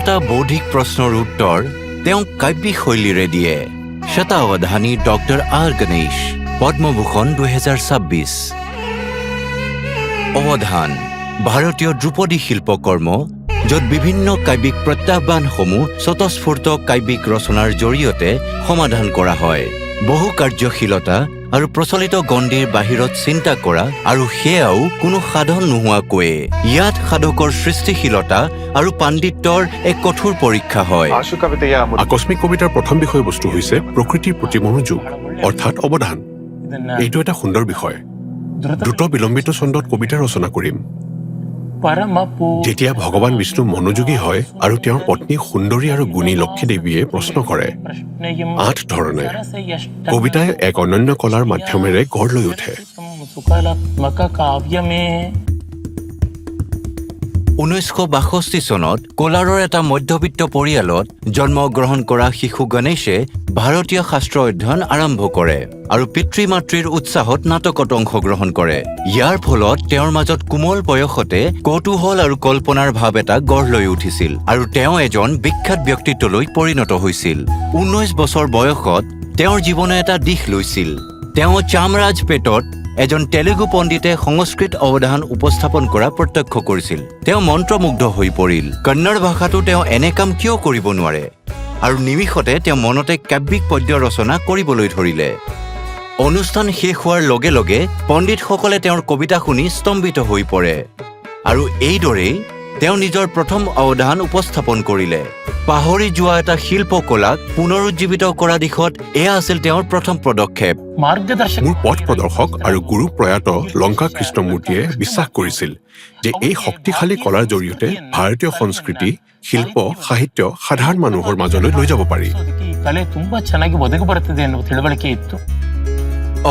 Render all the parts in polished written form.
শত বৌদ্ধিক প্ৰশ্নৰ উত্তৰ তেওঁ কাব্যিক শৈলীৰে দিয়ে। শতাৱধানী ডক্টৰ আৰ গণেশ, পদ্মভূষণ 2026। অৱধান ভাৰতীয় ধ্ৰুপদী শিল্পকৰ্ম, য'ত বিভিন্ন কাব্যিক প্ৰত্যাহ্বানসমূহ স্বতঃস্ফূৰ্ত কাব্যিক ৰচনাৰ জৰিয়তে সমাধান কৰা হয়। বহু কাৰ্যশীলতা আৰু প্ৰচলিত গণ্ডিৰ বাহিৰত চিন্তা কৰা, আৰু সেয়াও কোনো সাধন নোহোৱাকৈয়ে। ইয়াত সাধকৰ সৃষ্টিশীলতা আৰু পাণ্ডিত্যৰ এক কঠোৰ পৰীক্ষা হয়। আকস্মিক কবিতাৰ প্ৰথম বিষয়বস্তু হৈছে প্ৰকৃতিৰ প্ৰতি মনোযোগ, অৰ্থাৎ অৱধান। এইটো এটা সুন্দৰ বিষয়। দ্ৰুত বিলম্বিত ছন্দত কবিতা ৰচনা কৰিম। যেতিয়া ভগৱান বিষ্ণু মনোযোগী হয় আৰু তেওঁৰ পত্নী সুন্দৰী আৰু গুণী লক্ষ্মী দেৱীয়ে প্ৰশ্ন কৰে 8 ধৰণে, কবিতাই এক অনন্য কলাৰ মাধ্যমেৰে গঢ় লৈ উঠে। 1962 চনত কোলাৰৰ এটা মধ্যবিত্ত পৰিয়ালত জন্মগ্ৰহণ কৰা শিশু গণেশে ভাৰতীয় শাস্ত্ৰ অধ্যয়ন আৰম্ভ কৰে আৰু পিতৃ মাতৃৰ উৎসাহত নাটকত অংশগ্ৰহণ কৰে। ইয়াৰ ফলত তেওঁৰ মাজত কোমল বয়সতে কৌতূহল আৰু কল্পনাৰ ভাৱ এটা গঢ় লৈ উঠিছিল, আৰু তেওঁ এজন বিখ্যাত ব্যক্তিত্বলৈ পৰিণত হৈছিল। 19 বছৰ বয়সত তেওঁৰ জীৱনে এটা দিশ লৈছিল। তেওঁ চামৰাজপেটত এজন তেলেগু পণ্ডিতে সংস্কৃত অৱধান উপস্থাপন কৰা প্ৰত্যক্ষ কৰিছিল। তেওঁ মন্ত্ৰমুগ্ধ হৈ পৰিল। কন্নড় ভাষাটো তেওঁ এনে কাম কিয় কৰিব নোৱাৰে, আৰু নিমিষতে তেওঁ মনতে কাব্যিক পদ্য ৰচনা কৰিবলৈ ধৰিলে। অনুষ্ঠান শেষ হোৱাৰ লগে লগে পণ্ডিতসকলে তেওঁৰ কবিতা শুনি স্তম্ভিত হৈ পৰে, আৰু এইদৰেই তেওঁ নিজৰ প্ৰথম অৱধান উপস্থাপন কৰিলে। পাহৰি যোৱা এটা শিল্পকলাক পুনৰুজ্জীৱিত কৰা দিশত এয়া আছিল তেওঁৰ প্ৰথম পদক্ষেপ। মোৰ পথ প্ৰদৰ্শক আৰু গুৰু প্ৰয়াত লংকা কৃষ্ণমূৰ্তিয়ে বিশ্বাস কৰিছিল যে এই শক্তিশালী কলাৰ জৰিয়তে ভাৰতীয় সংস্কৃতি, শিল্প, সাহিত্য সাধাৰণ মানুহৰ মাজলৈ লৈ যাব পাৰি।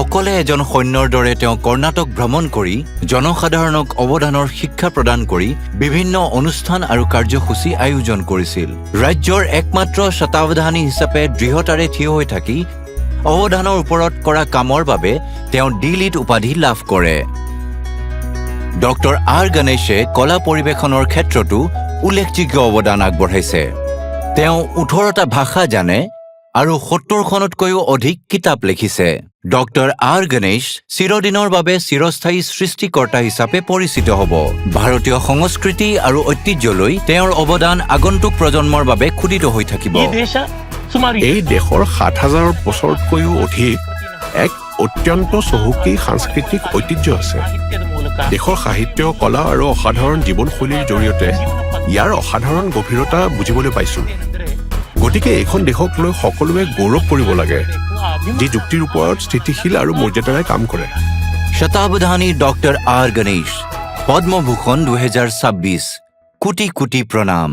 অকলে এজন সৈন্যৰ দৰে তেওঁ কৰ্ণাটক ভ্ৰমণ কৰি জনসাধাৰণক অৱধানৰ শিক্ষা প্ৰদান কৰি বিভিন্ন অনুষ্ঠান আৰু কাৰ্যসূচী আয়োজন কৰিছিল। ৰাজ্যৰ একমাত্ৰ শতাৱধানী হিচাপে দৃঢ়তাৰে থিয় হৈ থাকি অৱধানৰ ওপৰত কৰা কামৰ বাবে তেওঁ ডি-লিট উপাধি লাভ কৰে। ডক্টৰ আৰ গণেশে কলা পৰিৱেশনৰ ক্ষেত্ৰতো উল্লেখযোগ্য অৱদান আগবঢ়াইছে। তেওঁ 18টা ভাষা জানে আৰু 70খনতকৈও অধিক কিতাপ লিখিছে। ডক্টৰ আৰ গণেশ চিৰদিনৰ বাবে চিৰস্থায়ী সৃষ্টিকৰ্তা হিচাপে পৰিচিত হ'ব। ভাৰতীয় সংস্কৃতি আৰু ঐতিহ্যলৈ তেওঁৰ অৱদান আগন্তুক প্ৰজন্মৰ বাবে খোদিত হৈ থাকিব। এই দেশৰ 7,000 বছৰতকৈও অধিক এক অত্যন্ত চহকী সাংস্কৃতিক ঐতিহ্য আছে। দেশৰ সাহিত্য, কলা আৰু অসাধাৰণ জীৱনশৈলীৰ জৰিয়তে ইয়াৰ অসাধাৰণ গভীৰতা বুজিবলৈ পাইছো। গতিকে এইখন দেশক লৈ সকলোৱে গৌৰৱ কৰিব লাগে, যি যুক্তিৰ ওপৰত স্থিতিশীল আৰু মৰ্যাদাৰে কাম কৰে। শতাৱধানী ডক্টৰ আৰ গণেশ, পদ্মভূষণ 2026। কোটি কোটি প্ৰণাম।